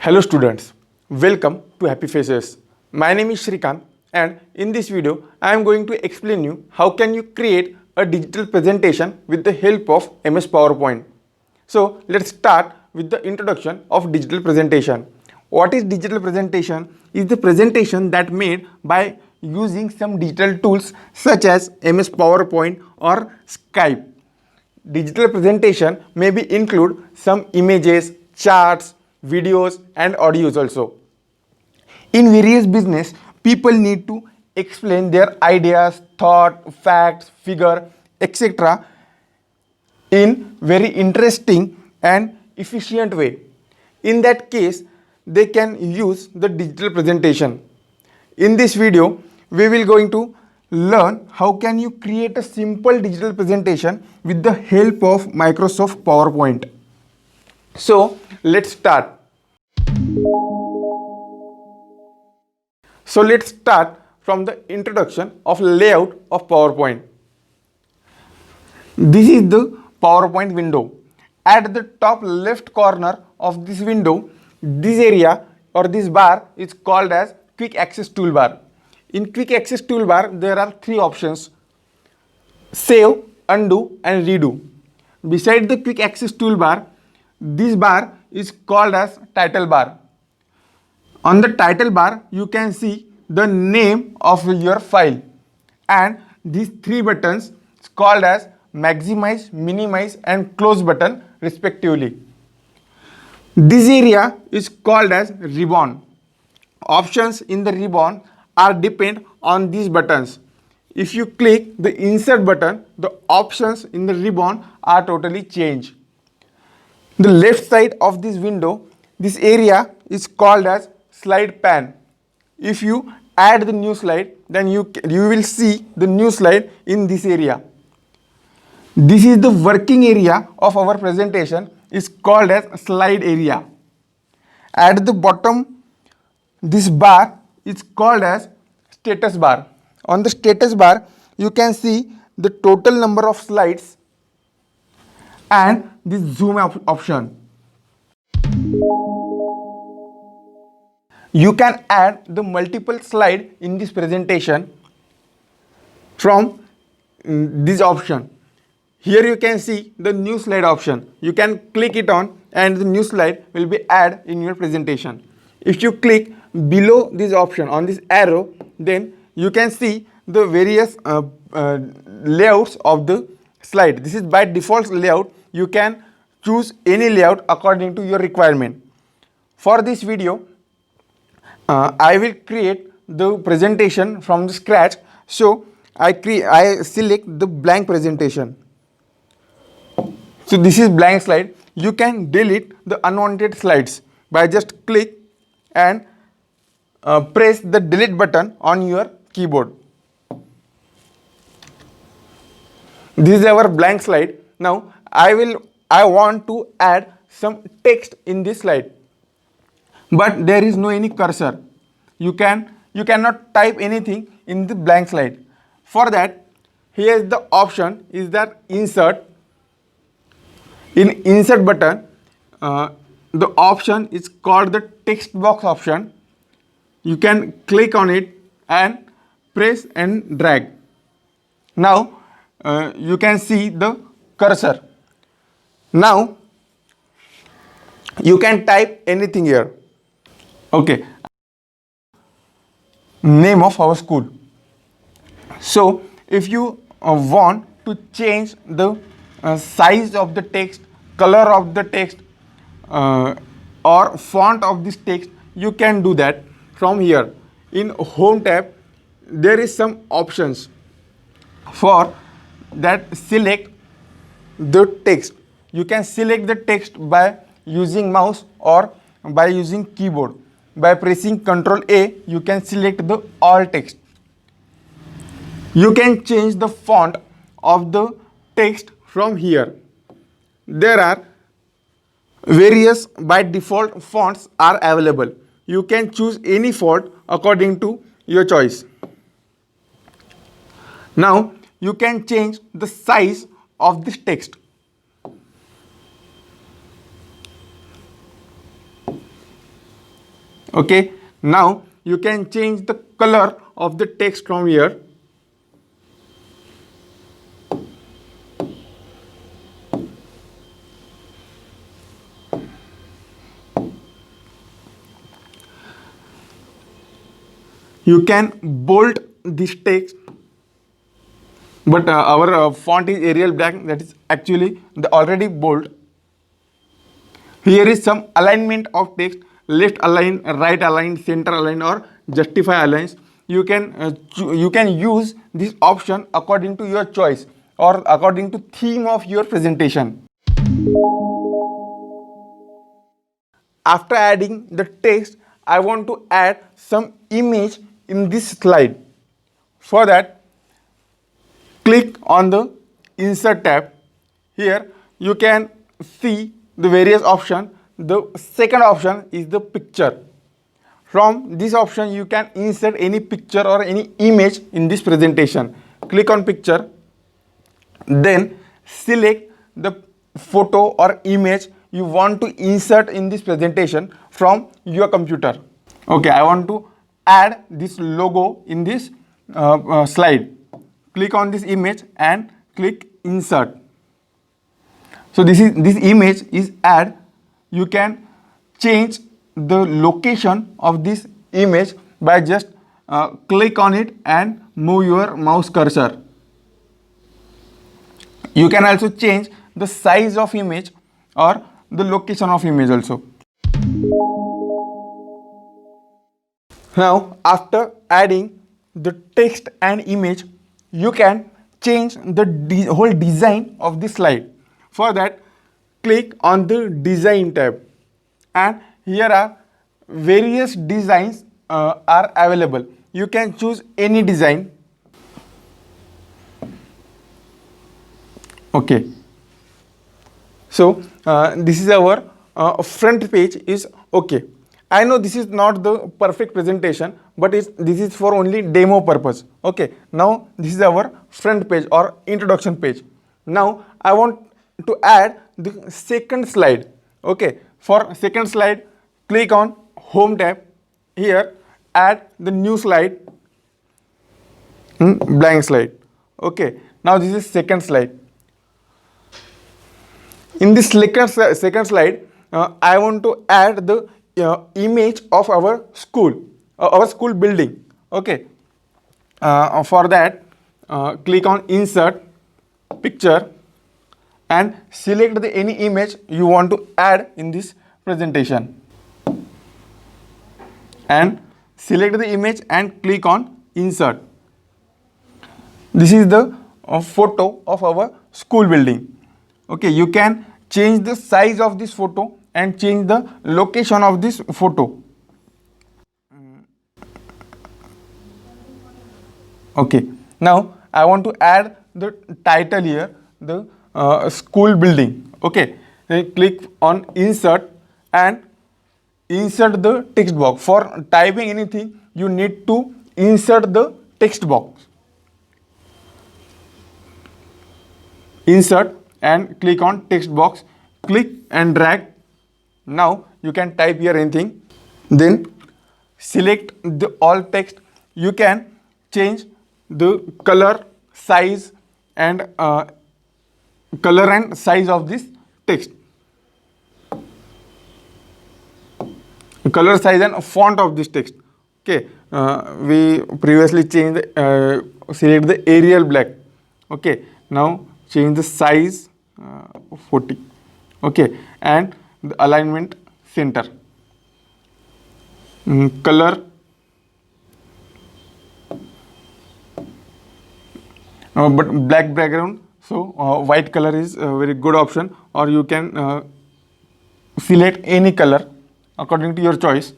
Hello students, welcome to Happy Faces. My name is Shrikant and in this video I am going to explain you how can you create a digital presentation with the help of MS PowerPoint. So let's start with the introduction of digital presentation. What is digital presentation? Is the presentation that made by using some digital tools such as MS PowerPoint or Skype. Digital presentation may be include some images, charts, videos and audios also. In various business, people need to explain their ideas, thought, facts, figure, etc. in very interesting and efficient way. In that case, they can use the digital presentation. In this video, we will going to learn how can you create a simple digital presentation with the help of Microsoft PowerPoint. So let's start. So let's start from the introduction of layout of PowerPoint. This is the PowerPoint window. At the top left corner of this window, this area or this bar is called as Quick Access Toolbar. In Quick Access Toolbar, there are three options: Save, Undo and Redo. Beside the Quick Access Toolbar, this bar is called as Title Bar. On the title bar, you can see the name of your file, and these three buttons is called as Maximize, Minimize and Close button respectively. This area is called as ribbon. Options in the ribbon are depend on these buttons. If you click the insert button, the options in the ribbon are totally changed. The left side of this window, this area is called as slide pane. If you add the new slide, then you will see the new slide in this area. This is the working area of our presentation, is called as slide area. At the bottom, this bar is called as status bar. On the status bar, you can see the total number of slides and this zoom option. You can add the multiple slide in this presentation from this option. Here you can see the new slide option. You can click it on and the new slide will be added in your presentation. If you click below this option on this arrow, then you can see the various layouts of the slide. This is by default layout. You can choose any layout according to your requirement. For this video, I will create the presentation from the scratch. So I select the blank presentation. So this is blank slide. You can delete the unwanted slides by just click and press the delete button on your keyboard. This is our blank slide. Now I want to add some text in this slide, but there is no any cursor. You cannot type anything in the blank slide. For that, here is the option is that insert. In insert button, the option is called the text box option. You can click on it and press and drag. Now you can see the cursor. Now you can type anything here. Okay, name of our school. So if you want to change the size of the text, color of the text or font of this text, you can do that from here. In home tab, there is some options. For that, select the text. You can select the text by using mouse or by using keyboard. By pressing Ctrl A, you can select the all text. You can change the font of the text from here. There are various by default fonts are available. You can choose any font according to your choice. Now you can change the size of this text. Okay, now you can change the color of the text from here. You can bold this text, but our font is Arial black, that is actually the already bold. Here is some alignment of text: left align, right align, center align, or justify aligns. You can use this option according to your choice or according to theme of your presentation. After adding the text, I want to add some image in this slide. For that, click on the Insert tab. Here you can see the various options. The second option is the picture. From this option, you can insert any picture or any image in this presentation. Click on picture, then select the photo or image you want to insert in this presentation from your computer. Okay, I want to add this logo in this slide. Click on this image and click insert. So this image is add. You can change the location of this image by just click on it and move your mouse cursor. You can also change the size of image or the location of image also. Now, after adding the text and image, you can change the whole design of the slide. For that, click on the design tab, and here are various designs are available. You can choose any design. Okay, so this is our front page is okay. I know this is not the perfect presentation, but this is for only demo purpose. Okay, now this is our front page or introduction page. Now I want to add the second slide. Okay, for second slide, click on Home tab. Here, add the new slide, blank slide. Okay, now this is second slide. In this second slide, I want to add the image of our school building. Okay, for that, click on Insert, Picture, and select any image you want to add in this presentation. And select the image and click on Insert. This is the photo of our school building. Okay, you can change the size of this photo and change the location of this photo. Okay, now I want to add the title here, the school building. Okay, then click on Insert and insert the text box. For typing anything, you need to insert the text box. Insert and click on text box. Click and drag. Now you can type here anything. Then select the all text. You can change the color, size, and size of this text. Color, size, and font of this text. Okay, we previously changed select the Arial black. Okay, now change the size 40. Okay, and the alignment center. Color, but black background, so white color is a very good option, or you can select any color according to your choice.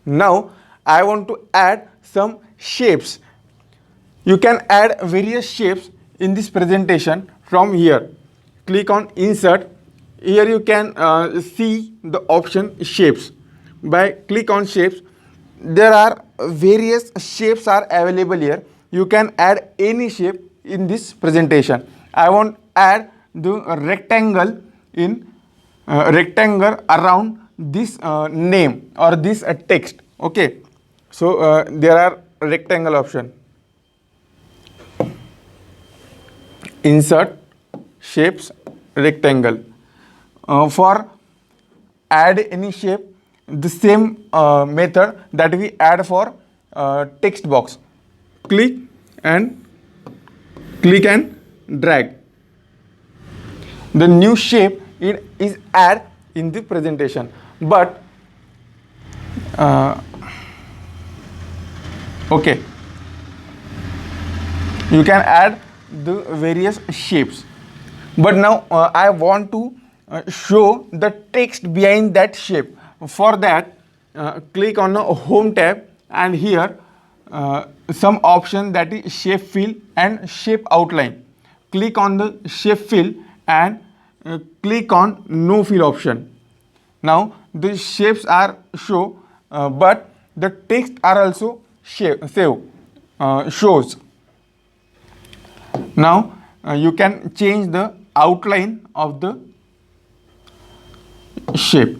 Now I want to add some shapes. You can add various shapes in this presentation from here. Click on Insert. Here you can see the option Shapes. By click on Shapes, there are various shapes are available here. You can add any shape in this presentation. I want to add the rectangle in rectangle around this name or this text. Okay, so there are rectangle option. Insert shapes rectangle. For add any shape, the same method that we add for text box. Click and drag. The new shape is add in the presentation, but okay, you can add the various shapes, but now I want to show the text behind that shape. For that, click on the home tab, and here some option that is shape fill and shape outline. Click on the shape fill and click on no fill option. Now the shapes are show, but the text are also shows. Now you can change the outline of the shape.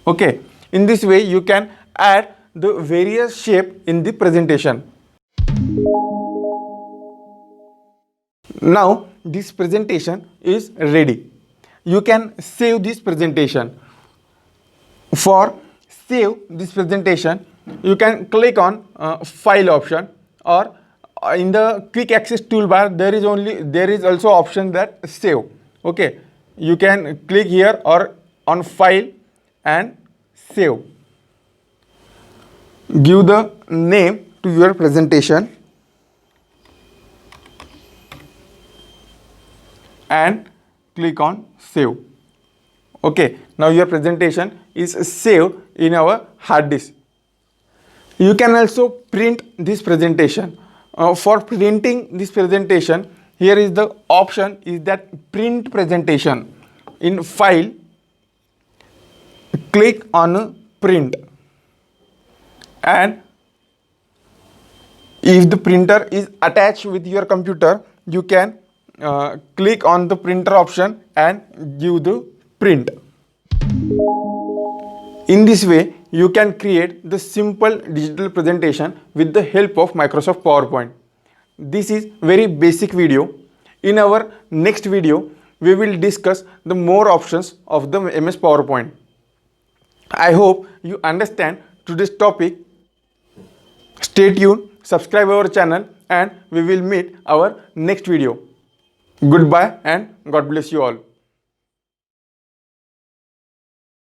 Okay, in this way you can add the various shape in the presentation. Now this presentation is ready. You can save this presentation. For save this presentation, you can click on file option, or in the quick access toolbar there is also option that save. Okay, you can click here or on file and save. Give the name to your presentation and click on save. Okay, now your presentation is saved in our hard disk. You can also print this presentation. For printing this presentation, here is the option is that print presentation. In file, click on print, and if the printer is attached with your computer, you can click on the printer option and give the print. In this way, you can create the simple digital presentation with the help of Microsoft PowerPoint. This is very basic video. In our next video, we will discuss the more options of the MS PowerPoint. I hope you understand today's topic. Stay tuned, subscribe our channel, and we will meet our next video. Goodbye and God bless you all.